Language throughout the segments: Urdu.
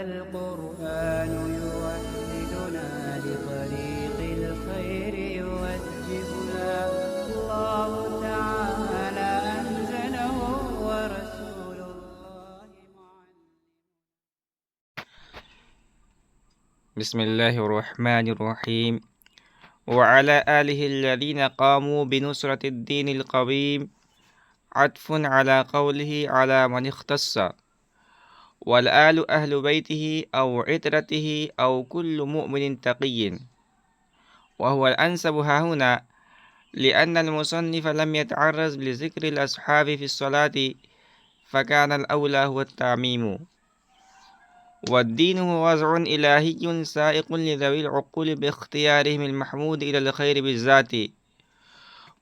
القرآن يوحدنا لطريق الخير يوجهنا الله تعالى أنزله ورسول الله بسم الله الرحمن الرحيم وعلى آله الذين قاموا بنصرة الدين القويم عطف على قوله على من اختص والآل أهل بيته أو عترته أو كل مؤمن تقي وهو الأنسب هنا لأن المصنف لم يتعرض لذكر الأصحاب في الصلاة فكان الأولى هو التعميم والدين هو وضع إلهي سائق لذوي العقول باختيارهم المحمود إلى الخير بالذات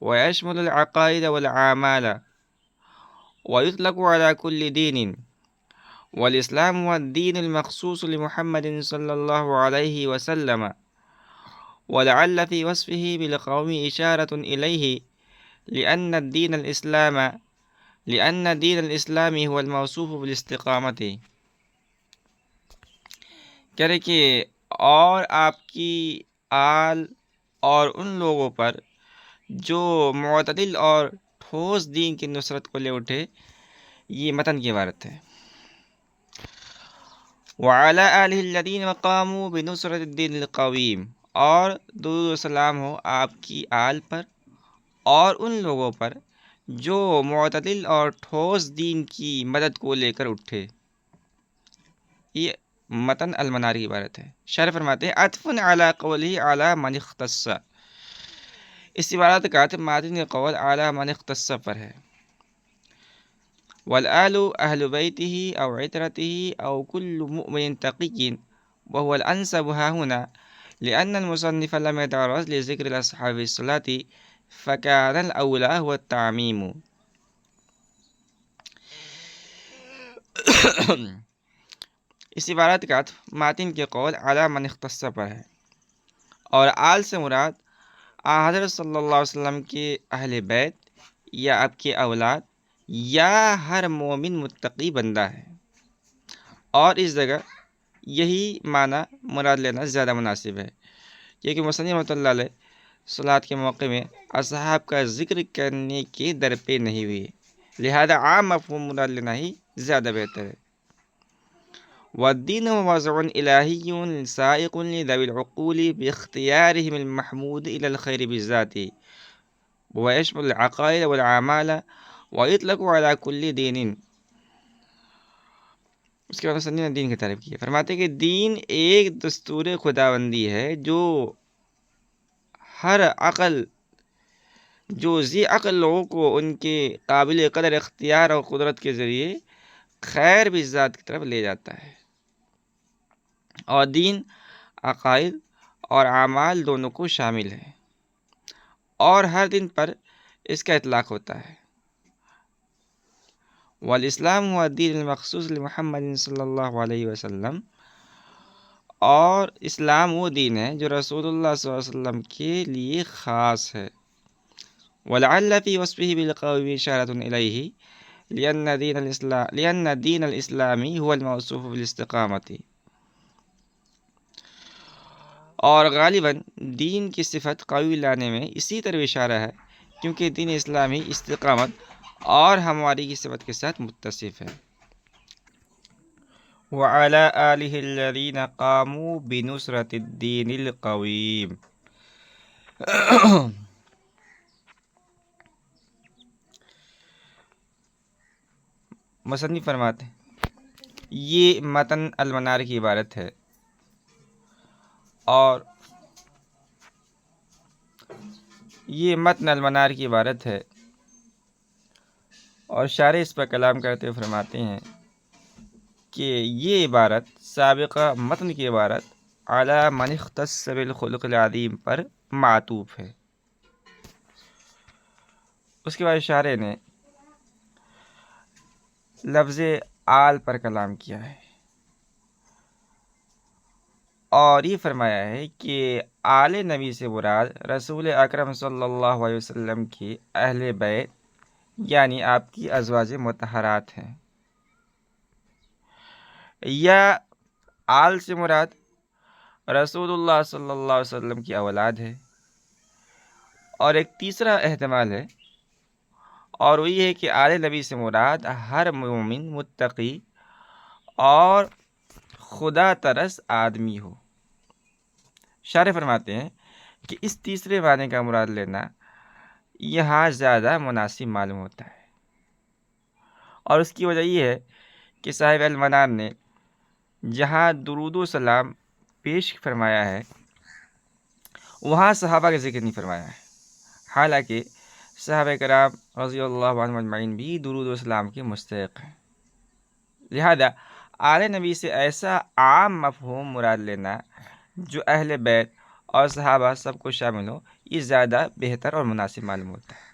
ويشمل العقائد والأعمال ويطلق على كل دين والإسلام هو الدين المخصوص لمحمد صلى الله عليه وسلم ولعل في وصفه بالقوم إشارة إليه لأن دين الإسلام هو الموصوف بالاستقامة کہہ رہے کہ اور آپ کی آل اور ان لوگوں پر جو معتدل اور ٹھوس دین کی نصرت کو لے اٹھے، یہ متن کی عبارت ہے۔ وعلی آلہ الذین قاموا بنصرت الدین القویم، اور درود و سلام ہو آپ کی آل پر اور ان لوگوں پر جو معتدل اور ٹھوس دین کی مدد کو لے کر اٹھے۔ یہ متن المنار کی عبارت ہے۔ شارح فرماتے ہیں عطف علی قولہ علی من اختص، اس عبارت کا عطف ماتن کے قول علی من اختص پر ہے۔ والآل اہل بیتہ او عترتہ او کل مؤمن تقی وهو الانسب ها هنا لأن المصنف لم يتعرض لذکر الاصحاب الصلاة فكان الاولى هو التعمیم۔ اس عبارت کا عطف ماتن کے قول علی من اختص پر ہے، اور آل سے مراد حضرت صلی اللہ علیہ وسلم کے اہل بیت یا آپ کے اولاد یا ہر مومن متقی بندہ ہے، اور اس جگہ یہی معنی مراد لینا زیادہ مناسب ہے، کیونکہ مصنف رحمۃ اللہ علیہ صلاۃ کے موقع میں اصحاب کا ذکر کرنے کے در پہ نہیں ہوئی، لہذا عام مفہوم مراد لینا ہی زیادہ بہتر ہے۔ والدین وضع الہی سائق لذوی العقول باختیارهم المحمود الى الخیر بالذات ويشمل العقائد والأعمال ويطلق على كل دین۔ اس کے بعد مصنف نے دین کی تعریف کی ہے، فرماتے ہیں کہ دین ایک دستور خداوندی ہے جو ہر عقل جو ذی عقل لوگوں کو ان کے قابل قدر اختیار اور قدرت کے ذریعے خیر بالذات کی طرف لے جاتا ہے، اور دین عقائد اور اعمال دونوں کو شامل ہے، اور ہر دن پر اس کا اطلاق ہوتا ہے۔ والاسلام هو الدین المخصوص لمحمد صلی اللہ علیہ وسلم، اور اسلام وہ دین ہے جو رسول اللہ صلی اللہ علیہ وسلم کے لیے خاص ہے۔ ولعل فی وصفه بالقول اشارۃ الیہ لأن دین الاسلامی هو الموصوف بالاستقامۃ، اور غالباً دین کی صفت قوی لانے میں اسی طرح اشارہ ہے کیونکہ دین اسلامی استقامت اور ہمواری کی صفت کے ساتھ متصف ہے۔ وعلی آلہ الذین قاموا بنصرۃ الدین القویم، مصنف فرماتے ہیں یہ متن المنار کی عبارت ہے، اور یہ متن المنار کی عبارت ہے، اور شارح اس پر کلام کرتے ہوئے فرماتے ہیں کہ یہ عبارت سابقہ متن کی عبارت علی من اختص بالخلق العظیم پر معطوف ہے۔ اس کے بعد شارح نے لفظ آل پر کلام کیا ہے، اور یہ فرمایا ہے کہ آل نبی سے مراد رسول اکرم صلی اللہ علیہ وسلم کی اہل بیت یعنی آپ کی ازواج مطہرات ہیں، یا آل سے مراد رسول اللہ صلی اللہ علیہ وسلم کی اولاد ہے، اور ایک تیسرا احتمال ہے، اور وہ یہ ہے کہ آل نبی سے مراد ہر مومن متقی اور خدا ترس آدمی ہو۔ شارح فرماتے ہیں کہ اس تیسرے معنی کا مراد لینا یہاں زیادہ مناسب معلوم ہوتا ہے، اور اس کی وجہ یہ ہے کہ صاحب المنار نے جہاں درود و سلام پیش فرمایا ہے وہاں صحابہ کا ذکر نہیں فرمایا ہے، حالانکہ صحابہ کرام رضی اللہ عنہم اجمعین بھی درود و سلام کے مستحق ہیں۔ لہذا آل نبی سے ایسا عام مفہوم مراد لینا جو اہل بیت اور صحابہ سب کو شامل ہو، یہ زیادہ بہتر اور مناسب معلوم ہوتا ہے۔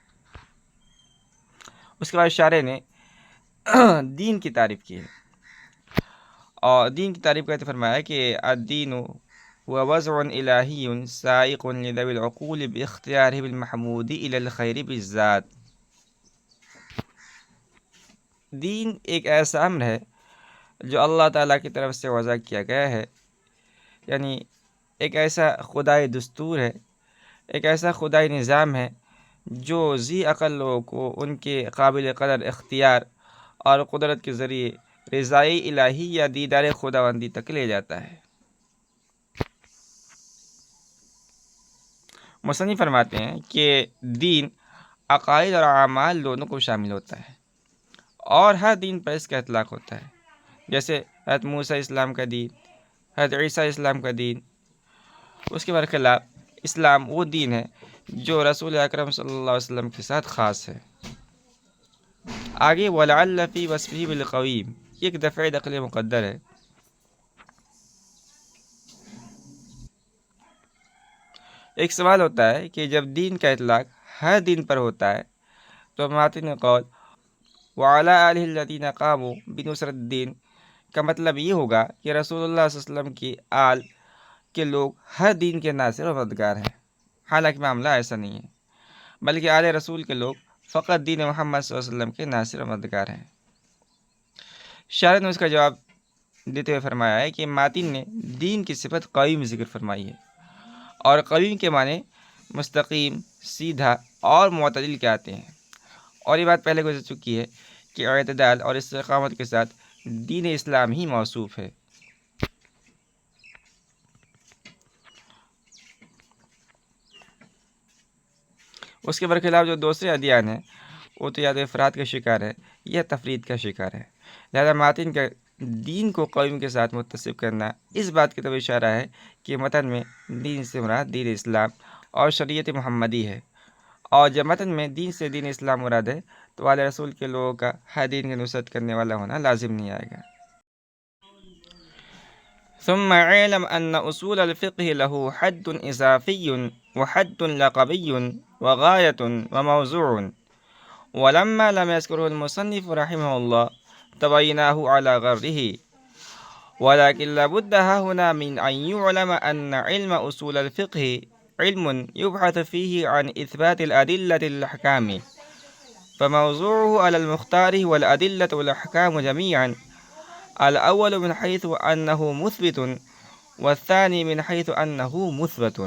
اس کے بعد شارح نے دین کی تعریف کی ہے، اور دین کی تعریف کرتے فرمایا کہ الدین هو وضع الہی سائق لذوی العقول باختیارہ بالمحمود الی الخیر بالذات۔ دین ایک ایسا امر ہے جو اللہ تعالیٰ کی طرف سے وضع کیا گیا ہے، یعنی ایک ایسا خدائی دستور ہے، ایک ایسا خدائی نظام ہے جو ذی عقل لوگوں کو ان کے قابل قدر اختیار اور قدرت کے ذریعے رضائے الہی یا دیدار خداوندی تک لے جاتا ہے۔ مصنف فرماتے ہیں کہ دین عقائد اور اعمال دونوں کو شامل ہوتا ہے، اور ہر دین پر اس کا اطلاق ہوتا ہے، جیسے حضرت موسیٰ اسلام کا دین، حضرت عیسیٰ اسلام کا دین۔ اس کے برخلاف اسلام وہ دین ہے جو رسول اکرم صلی اللہ علیہ وسلم کے ساتھ خاص ہے۔ آگے وَلَعَلَّ فِي وَصْفِهِ بِالْقَوِيمِ، یہ ایک دفعہ نقل مقدر ہے۔ ایک سوال ہوتا ہے کہ جب دین کا اطلاق ہر دین پر ہوتا ہے تو ماتن قول وَعَلَىٰ آلِهِ الَّذِينَ قَامُوا بِنُصْرَةِ الدِّينِ کا مطلب یہ ہوگا کہ رسول اللہ صلی اللہ علیہ وسلم کی آل کے لوگ ہر دین کے ناصر و مددگار ہیں، حالانکہ معاملہ ایسا نہیں ہے، بلکہ آل رسول کے لوگ فقط دین محمد صلی اللہ علیہ وسلم کے ناصر و مددگار ہیں۔ شارح نے اس کا جواب دیتے ہوئے فرمایا ہے کہ ماتن نے دین کی صفت قویم ذکر فرمائی ہے، اور قویم کے معنی مستقیم، سیدھا اور معتدل کے آتے ہیں، اور یہ بات پہلے گزر چکی ہے کہ اعتدال اور استقامت کے ساتھ دین اسلام ہی موصوف ہے۔ اس کے برخلاف جو دوسرے ادیان ہیں وہ تو یا تو افراد کا شکار ہے یا تفرید کا شکار ہے، لہذا ماتن کا دین کو قوم کے ساتھ متصف کرنا اس بات کی طرف اشارہ ہے کہ متن میں دین سے مراد دین اسلام اور شریعت محمدی ہے، اور جب متن میں دین سے دین اسلام مراد ہے تو آل رسول کے لوگوں کا ہر دین کی نصرت کرنے والا ہونا لازم نہیں آئے گا۔ ثم اعلم ان اصول الفقه له حد اضافی وحد لقبی وغایت وموضوع، ولما لم يذكره المصنف رحمه الله تبيناه على غره، ولكن لابد هنا من أن يعلم أن علم أصول الفقه علم يبحث فيه عن إثبات الأدلة للأحكام، فموضوعه على المختار والأدلة والأحكام جميعا، الأول من حيث أنه مثبت والثاني من حيث أنه مثبت۔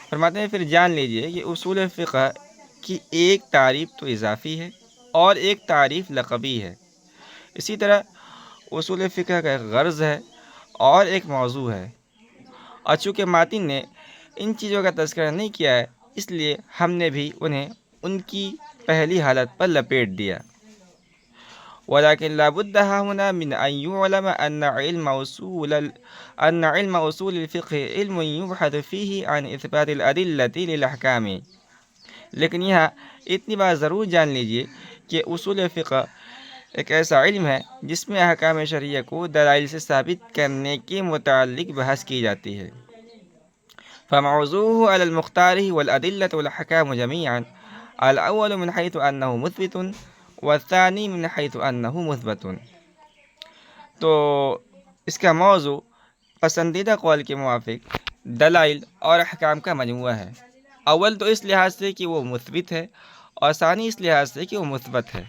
فرماتے ہیں پھر جان لیجئے کہ اصول فقہ کی ایک تعریف تو اضافی ہے اور ایک تعریف لقبی ہے، اسی طرح اصول فقہ کا ایک غرض ہے اور ایک موضوع ہے، اور چونکہ ماتن نے ان چیزوں کا تذکرہ نہیں کیا ہے اس لیے ہم نے بھی انہیں ان کی پہلی حالت پر لپیٹ دیا۔ ولیکن لابد هنا من ان يعلم ان علم اصول الفقہ علم يبحث فيه عن اثبات الادلة للاحکام، لیکن یہاں اتنی بات ضرور جان لیجئے کہ اصول فقہ ایک ایسا علم ہے جس میں احکام شرعیہ کو دلائل سے ثابت کرنے کے متعلق بحث کی جاتی ہے۔ فموضوعه على المختار والأدلة والأحكام جميعا، الأول من حيث أنه مثبت والثاني من حيث أنه مثبت۔ تو اس کا موضوع پسندیدہ قول کے موافق دلائل اور احکام کا مجموعہ ہے، اول تو اس لحاظ سے کہ وہ مثبت ہے، اور ثانی اس لحاظ سے کہ وہ مثبت ہے۔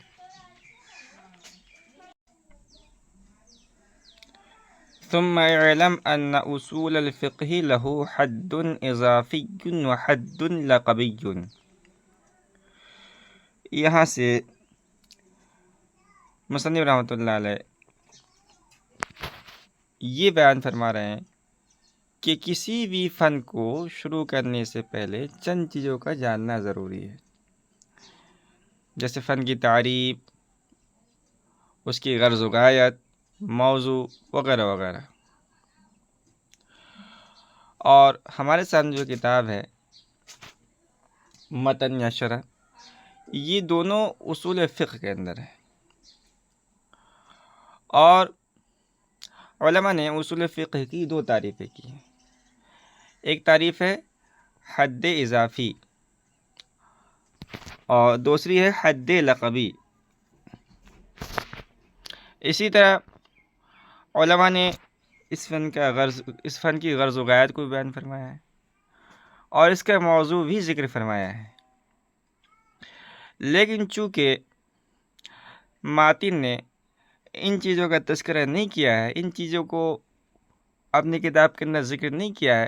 ثم اعلم ان اصول الفقہ له حد اضافی و حد لقبی. یہاں سے مصنف رحمۃ اللہ علیہ یہ بیان فرما رہے ہیں کہ کسی بھی فن کو شروع کرنے سے پہلے چند چیزوں کا جاننا ضروری ہے، جیسے فن کی تعریف، اس کی غرض و غایت، موضوع وغیرہ وغیرہ. اور ہمارے سامنے جو کتاب ہے متن یا شرح، یہ دونوں اصول فقہ کے اندر ہے. اور علماء نے اصول فقہ کی دو تعریفیں کی ہیں. ایک تعریف ہے حد اضافی اور دوسری ہے حد لقبی. اسی طرح علماء نے اس فن کی غرض و غایت کو بیان فرمایا ہے اور اس کا موضوع بھی ذکر فرمایا ہے. لیکن چونکہ ماتن نے ان چیزوں کا تذکرہ نہیں کیا ہے، ان چیزوں کو اپنی کتاب کے اندر ذکر نہیں کیا ہے،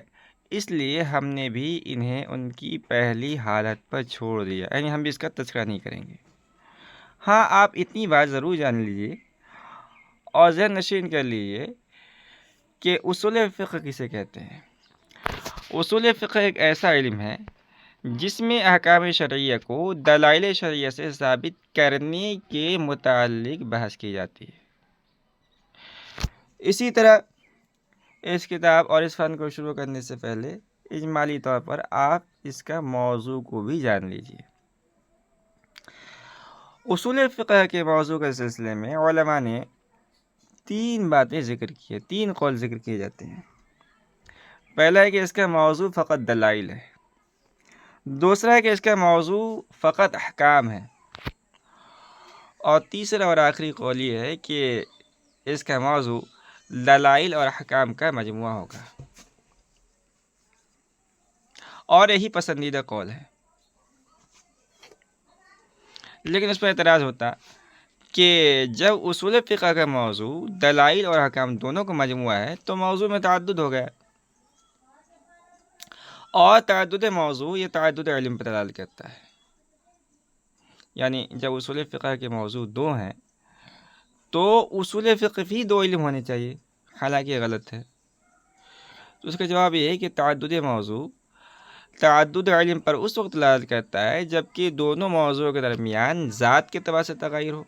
اس لیے ہم نے بھی انہیں ان کی پہلی حالت پر چھوڑ دیا، یعنی ہم بھی اس کا تذکرہ نہیں کریں گے. ہاں، آپ اتنی بات ضرور جان لیجیے اور ذہن نشین کر لیجیے کہ اصول فقہ کسے کہتے ہیں. اصول فقہ ایک ایسا علم ہے جس میں احکام شرعیہ کو دلائل شرعیہ سے ثابت کرنے کے متعلق بحث کی جاتی ہے. اسی طرح اس کتاب اور اس فن کو شروع کرنے سے پہلے اجمالی طور پر آپ اس کا موضوع کو بھی جان لیجیے. اصول فقہ کے موضوع کے سلسلے میں علماء نے تین باتیں ذکر کی ہیں، تین قول ذکر کیے جاتے ہیں. پہلا ہے کہ اس کا موضوع فقط دلائل ہے، دوسرا ہے کہ اس کا موضوع فقط احکام ہے، اور تیسرا اور آخری قول یہ ہے کہ اس کا موضوع دلائل اور احکام کا مجموعہ ہوگا. اور یہی پسندیدہ قول ہے. لیکن اس پر اعتراض ہوتا کہ جب اصول فقہ کا موضوع دلائل اور احکام دونوں کا مجموعہ ہے تو موضوع میں تعدد ہو گیا، اور تعدد موضوع یہ تعدد علم پر دلالت کرتا ہے. یعنی جب اصول فقہ کے موضوع دو ہیں تو اصول فقہ بھی دو علم ہونے چاہیے، حالانکہ یہ غلط ہے. تو اس کا جواب یہ ہے کہ تعدد موضوع تعدد علم پر اس وقت دلالت کرتا ہے جبکہ دونوں موضوعوں کے درمیان ذات کے اعتبار سے تغیر ہو،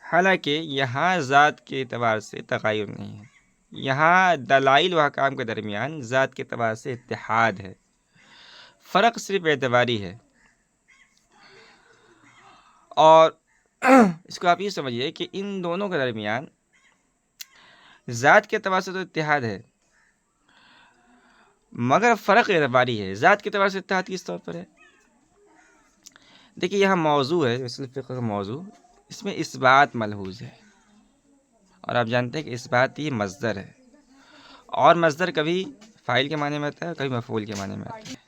حالانکہ یہاں ذات کے اعتبار سے تغیر نہیں ہے، یہاں دلائل و احکام کے درمیان ذات کے اعتبار سے اتحاد ہے، فرق صرف اعتباری ہے. اور اس کو آپ یہ سمجھیے کہ ان دونوں کے درمیان ذات کے اعتبار سے تو اتحاد ہے مگر فرق اعتباری ہے. ذات کے اعتبار سے اتحاد کس طور پر ہے؟ دیکھیے یہاں موضوع ہے اصول فقہ کا موضوع، اس میں اثبات ملحوظ ہے، اور آپ جانتے ہیں کہ اثبات یہ مصدر ہے، اور مصدر کبھی فاعل کے معنی میں آتا ہے کبھی مفعول کے معنی میں آتا ہے.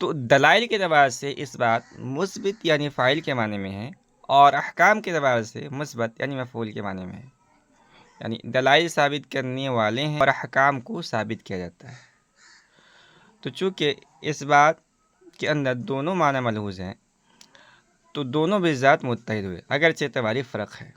تو دلائل کے اعتبار سے اثبات مثبت یعنی فاعل کے معنی میں ہے، اور احکام کے اعتبار سے مثبت یعنی مفعول کے معنی میں ہے. یعنی دلائل ثابت کرنے والے ہیں اور احکام کو ثابت کیا جاتا ہے. تو چونکہ اس بات کے اندر دونوں معنی ملحوظ ہیں تو دونوں بالذات متحد ہوئے، اگرچہ اعتباری فرق ہے.